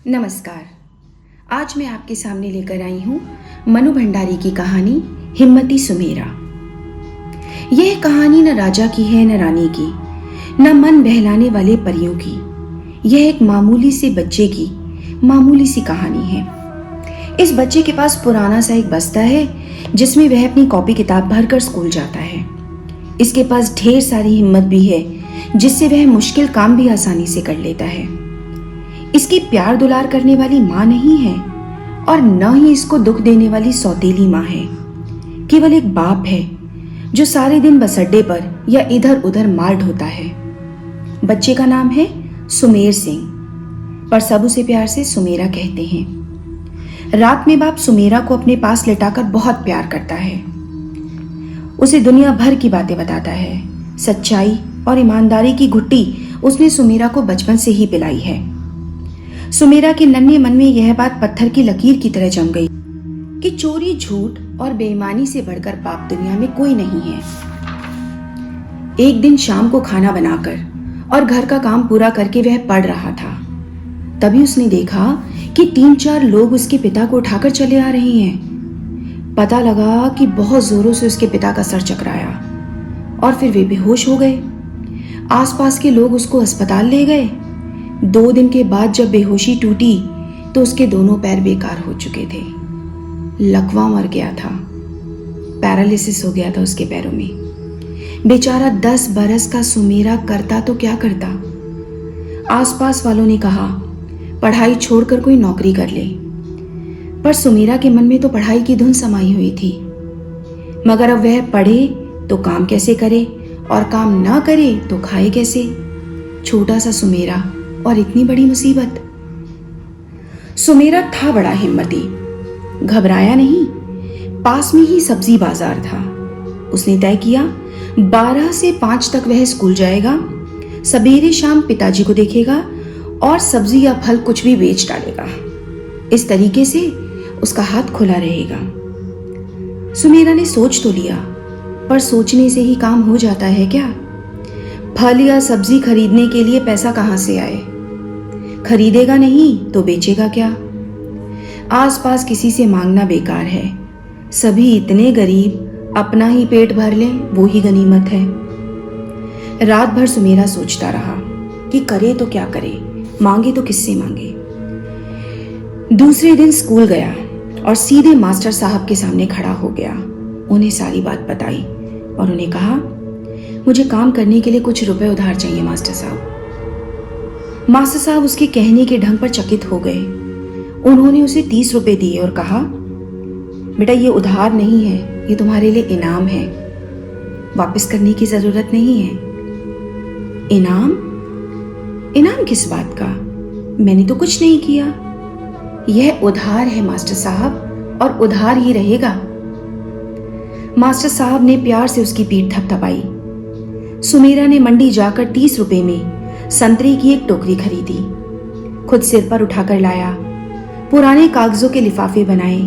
नमस्कार। आज मैं आपके सामने लेकर आई हूँ मनु भंडारी की कहानी हिम्मती सुमेरा। यह कहानी न राजा की है न रानी की, न मन बहलाने वाले परियों की। यह एक मामूली से बच्चे की मामूली सी कहानी है। इस बच्चे के पास पुराना सा एक बस्ता है जिसमें वह अपनी कॉपी किताब भरकर स्कूल जाता है। इसके पास ढेर सारी हिम्मत भी है जिससे वह मुश्किल काम भी आसानी से कर लेता है। इसकी प्यार दुलार करने वाली माँ नहीं है और न ही इसको दुख देने वाली सौतेली माँ है। केवल एक बाप है जो सारे दिन बस अड्डे पर या इधर उधर मार ढोता है। बच्चे का नाम है सुमेर सिंह, पर सब उसे प्यार से सुमेरा कहते हैं। रात में बाप सुमेरा को अपने पास लिटाकर बहुत प्यार करता है। उसे दुनिया भर की बातें बताता है। सच्चाई और ईमानदारी की घुट्टी उसने सुमेरा को बचपन से ही पिलाई है। सुमेरा के नन्हे मन में यह बात पत्थर की लकीर की तरह जम गई कि चोरी, झूठ और बेईमानी से बढ़कर पाप दुनिया में कोई नहीं है। एक दिन शाम को खाना बनाकर और घर का काम पूरा करके वह पढ़ रहा था। तभी उसने देखा कि 3-4 लोग उसके पिता को उठाकर चले आ रहे हैं। पता लगा कि बहुत जोरों से उसके पिता का सर चकराया और फिर वे बेहोश हो गए। आसपास के लोग उसको अस्पताल ले गए। 2 दिन के बाद जब बेहोशी टूटी तो उसके दोनों पैर बेकार हो चुके थे। लकवा मर गया था, पैरालिसिस हो गया था उसके पैरों में। बेचारा 10 बरस का सुमेरा करता तो क्या करता। आसपास वालों ने कहा पढ़ाई छोड़कर कोई नौकरी कर ले, पर सुमेरा के मन में तो पढ़ाई की धुन समाई हुई थी। मगर अब वह पढ़े तो काम कैसे करे और काम ना करे तो खाए कैसे। छोटा सा सुमेरा और इतनी बड़ी मुसीबत। सुमेरा था बड़ा हिम्मती, घबराया नहीं। पास में ही सब्जी बाजार था। उसने तय किया 12 से 5 तक वह स्कूल जाएगा, सवेरे शाम पिताजी को देखेगा और सब्जी या फल कुछ भी बेच डालेगा। इस तरीके से उसका हाथ खुला रहेगा। सुमेरा ने सोच तो लिया, पर सोचने से ही काम हो जाता है क्या? फल या सब्जी खरीदने के लिए पैसा कहां से आए? खरीदेगा नहीं तो बेचेगा क्या? आसपास किसी से मांगना बेकार है। सभी इतने गरीब, अपना ही पेट भर लें वो ही गनीमत है। रात भर सुमेरा सोचता रहा कि करे तो क्या करे, मांगे तो किससे मांगे। दूसरे दिन स्कूल गया और सीधे मास्टर साहब के सामने खड़ा हो गया। उन्हें सारी बात बताई और उन्हें कहा मुझे काम करने के लिए कुछ रुपए उधार चाहिए मास्टर साहब। मास्टर साहब उसके कहने के ढंग पर चकित हो गए। उन्होंने उसे 30 रुपए दिए और कहा बेटा ये उधार नहीं है, ये तुम्हारे लिए इनाम है, वापस करने की जरूरत नहीं है। इनाम? इनाम किस बात का? मैंने तो कुछ नहीं किया। यह उधार है मास्टर साहब और उधार ही रहेगा। मास्टर साहब ने प्यार से उसकी पीठ थपथपाई। सुमेरा ने मंडी जाकर 30 रुपए में संतरे की एक टोकरी खरीदी, खुद सिर पर उठाकर लाया, पुराने कागजों के लिफाफे बनाए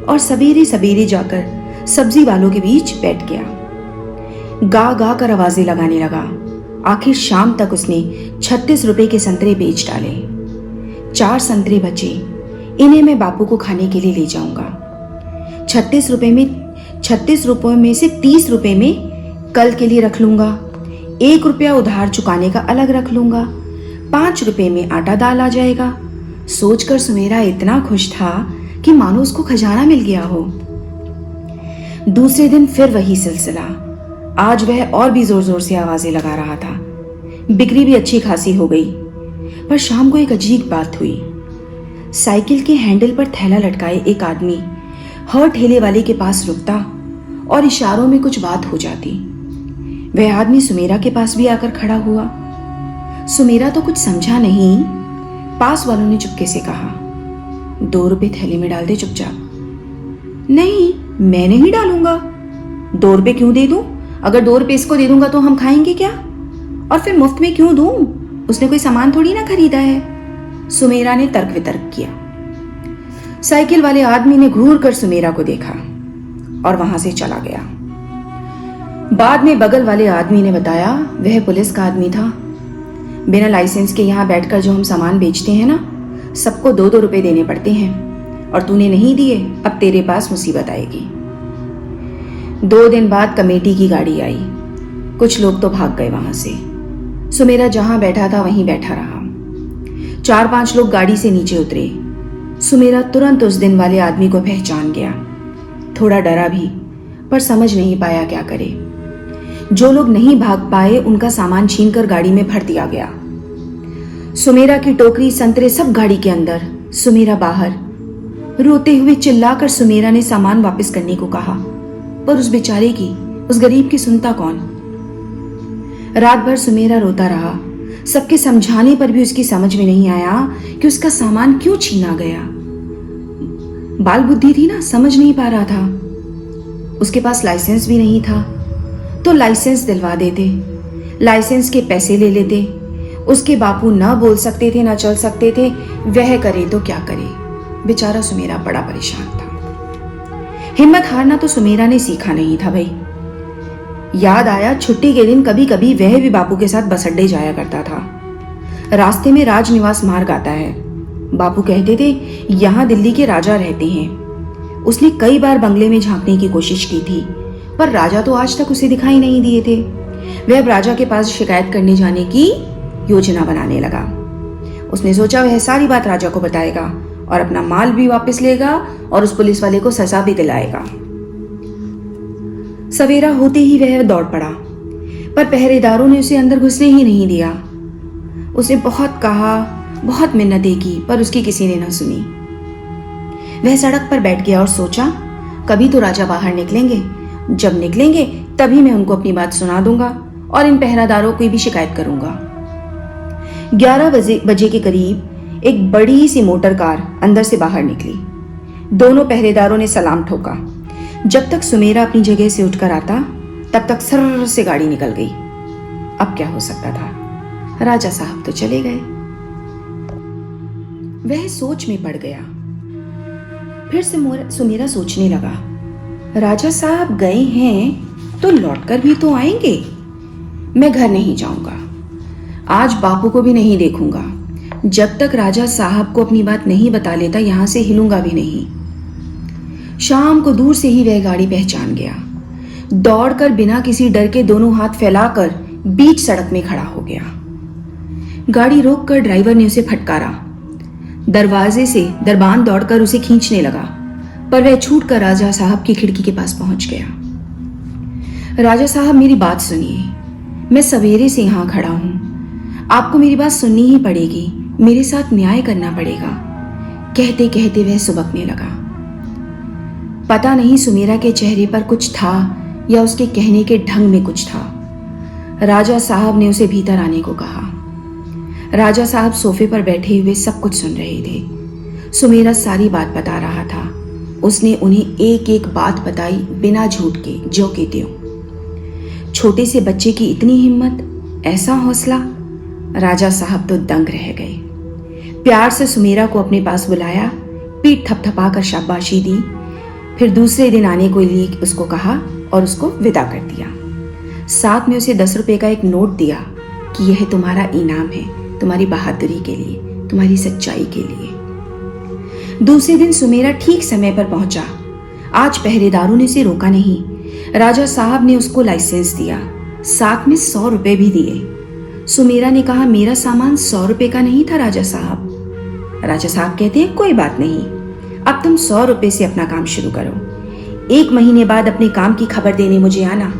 और सवेरे सवेरे जाकर सब्जी वालों के बीच बैठ गया। गा गा कर आवाजें लगाने लगा। आखिर शाम तक उसने 36 रुपए के संतरे बेच डाले। 4 संतरे बचे, इन्हें मैं बापू को खाने के लिए ले जाऊंगा। 36 रुपए में से 30 रुपए में कल के लिए रख लूंगा। 1 रुपया उधार चुकाने का अलग रख लूंगा। 5 रुपए में आटा दाल आ जाएगा। सोचकर सुमेरा इतना खुश था कि मानो उसको खजाना मिल गया हो। दूसरे दिन फिर वही सिलसिला। आज वह और भी जोर जोर से आवाजें लगा रहा था। बिक्री भी अच्छी खासी हो गई, पर शाम को एक अजीब बात हुई। साइकिल के हैंडल पर थैला लटकाए एक आदमी हर ठेले वाले के पास रुकता और इशारों में कुछ बात हो जाती। वह आदमी सुमेरा के पास भी आकर खड़ा हुआ। सुमेरा तो कुछ समझा नहीं। पास वालों ने चुपके से कहा 2 रुपए थैले में डाल दे चुपचाप। नहीं, मैं नहीं डालूंगा। 2 रुपए क्यों दे दूं? अगर 2 रुपए इसको दे दूंगा तो हम खाएंगे क्या? और फिर मुफ्त में क्यों दूं? उसने कोई सामान थोड़ी ना खरीदा है। सुमेरा ने तर्क वितर्क किया। साइकिल वाले आदमी ने घूर कर सुमेरा को देखा और वहां से चला गया। बाद में बगल वाले आदमी ने बताया वह पुलिस का आदमी था। बिना लाइसेंस के यहाँ बैठकर जो हम सामान बेचते हैं ना, सबको 2-2 रुपए देने पड़ते हैं और तूने नहीं दिए, अब तेरे पास मुसीबत आएगी। 2 दिन बाद कमेटी की गाड़ी आई। कुछ लोग तो भाग गए वहां से। सुमेरा जहां बैठा था वहीं बैठा रहा। 4-5 लोग गाड़ी से नीचे उतरे। सुमेरा तुरंत उस दिन वाले आदमी को पहचान गया। थोड़ा डरा भी, पर समझ नहीं पाया क्या करे। जो लोग नहीं भाग पाए उनका सामान छीनकर गाड़ी में भर दिया गया। सुमेरा की टोकरी, संतरे सब गाड़ी के अंदर, सुमेरा बाहर। रोते हुए चिल्लाकर सुमेरा ने सामान वापस करने को कहा, पर उस बेचारे की, उस गरीब की सुनता कौन। रात भर सुमेरा रोता रहा। सबके समझाने पर भी उसकी समझ में नहीं आया कि उसका सामान क्यों छीना गया। बाल बुद्धि थी ना, समझ नहीं पा रहा था। उसके पास लाइसेंस भी नहीं था, तो लाइसेंस दिलवा देते, लाइसेंस के पैसे ले लेते। उसके बापू न बोल सकते थे, न चल सकते थे, वह करे तो क्या करे। बेचारा सुमेरा बड़ा परेशान था। हिम्मत हारना तो सुमेरा ने सीखा नहीं था भाई। याद आया छुट्टी के दिन कभी कभी वह भी बापू के साथ बस अड्डे जाया करता था। रास्ते में राजनिवास मार्ग आता है। बापू कहते थे यहाँ दिल्ली के राजा रहते हैं। उसने कई बार बंगले में झांकने की कोशिश की थी, पर राजा तो आज तक उसे दिखाई नहीं दिए थे। वह अब राजा के पास शिकायत करने जाने की योजना बनाने लगा। उसने सोचा वह सारी बात राजा को बताएगा और अपना माल भी वापस लेगा और उस पुलिस वाले को सजा भी दिलाएगा। सवेरा होते ही वह दौड़ पड़ा, पर पहरेदारों ने उसे अंदर घुसने ही नहीं दिया। उसे बहुत कहा, बहुत मिन्नतें की, पर उसकी किसी ने न सुनी। वह सड़क पर बैठ गया और सोचा कभी तो राजा बाहर निकलेंगे, जब निकलेंगे तभी मैं उनको अपनी बात सुना दूंगा और इन पहरेदारों की भी शिकायत करूंगा। 11 बजे के करीब एक बड़ी सी मोटर कार अंदर से बाहर निकली। दोनों पहरेदारों ने सलाम ठोका। जब तक सुमेरा अपनी जगह से उठकर आता तब तक सर्र से गाड़ी निकल गई। अब क्या हो सकता था, राजा साहब तो चले गए। वह सोच में पड़ गया। फिर से सुमेरा सोचने लगा, राजा साहब गए हैं तो लौटकर भी तो आएंगे। मैं घर नहीं जाऊंगा, आज बापू को भी नहीं देखूंगा। जब तक राजा साहब को अपनी बात नहीं बता लेता यहां से हिलूंगा भी नहीं। शाम को दूर से ही वह गाड़ी पहचान गया। दौड़कर बिना किसी डर के दोनों हाथ फैलाकर बीच सड़क में खड़ा हो गया। गाड़ी रोककर ड्राइवर ने उसे फटकारा। दरवाजे से दरबान दौड़कर उसे खींचने लगा, पर वह छूटकर राजा साहब की खिड़की के पास पहुंच गया। राजा साहब मेरी बात सुनिए, मैं सवेरे से यहां खड़ा हूं, आपको मेरी बात सुननी ही पड़ेगी, मेरे साथ न्याय करना पड़ेगा। कहते कहते वह सुबकने लगा। पता नहीं सुमेरा के चेहरे पर कुछ था या उसके कहने के ढंग में कुछ था। राजा साहब ने उसे भीतर आने को कहा। राजा साहब सोफे पर बैठे हुए सब कुछ सुन रहे थे। सुमेरा सारी बात बता रहा था। उसने उन्हें एक एक बात बताई बिना झूठ के, ज्यों के त्यों। छोटे से बच्चे की इतनी हिम्मत, ऐसा हौसला। राजा साहब तो दंग रह गए। प्यार से सुमेरा को अपने पास बुलाया, पीठ थपथपाकर शाबाशी दी, फिर दूसरे दिन आने को लिए उसको कहा और उसको विदा कर दिया। साथ में उसे 10 रुपए का एक नोट दिया कि यह तुम्हारा इनाम है, तुम्हारी बहादुरी के लिए, तुम्हारी सच्चाई के लिए। दूसरे दिन सुमेरा ठीक समय पर पहुंचा। आज पहरेदारों ने उसे रोका नहीं। राजा साहब ने उसको लाइसेंस दिया, साथ में 100 रुपए भी दिए। सुमेरा ने कहा मेरा सामान 100 रुपए का नहीं था राजा साहब। राजा साहब कहते हैं कोई बात नहीं, अब तुम 100 रुपए से अपना काम शुरू करो। 1 महीने बाद अपने काम की खबर देने मुझे आना।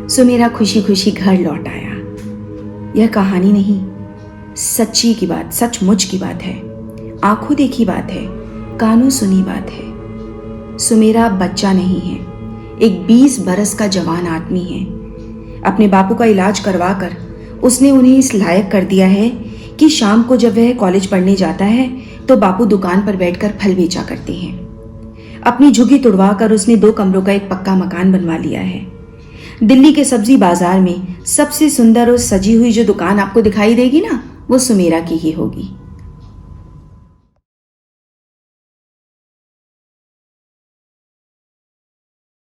सुमेरा खुशी खुशी घर लौट आया। यह कहानी नहीं, सच्ची की बात, सचमुच की बात है, आंखों देखी बात है, कानों सुनी बात है। सुमेरा बच्चा नहीं है, एक 20 बरस का जवान आदमी है। अपने बापू का इलाज करवाकर उसने उन्हें इस लायक कर दिया है कि शाम को जब वह कॉलेज पढ़ने जाता है तो बापू दुकान पर बैठकर फल बेचा करते हैं। अपनी झुग्गी तुड़वाकर उसने 2 कमरों का एक पक्का मकान बनवा लिया है। दिल्ली के सब्जी बाजार में सबसे सुंदर और सजी हुई जो दुकान आपको दिखाई देगी ना, वो सुमेरा की ही होगी।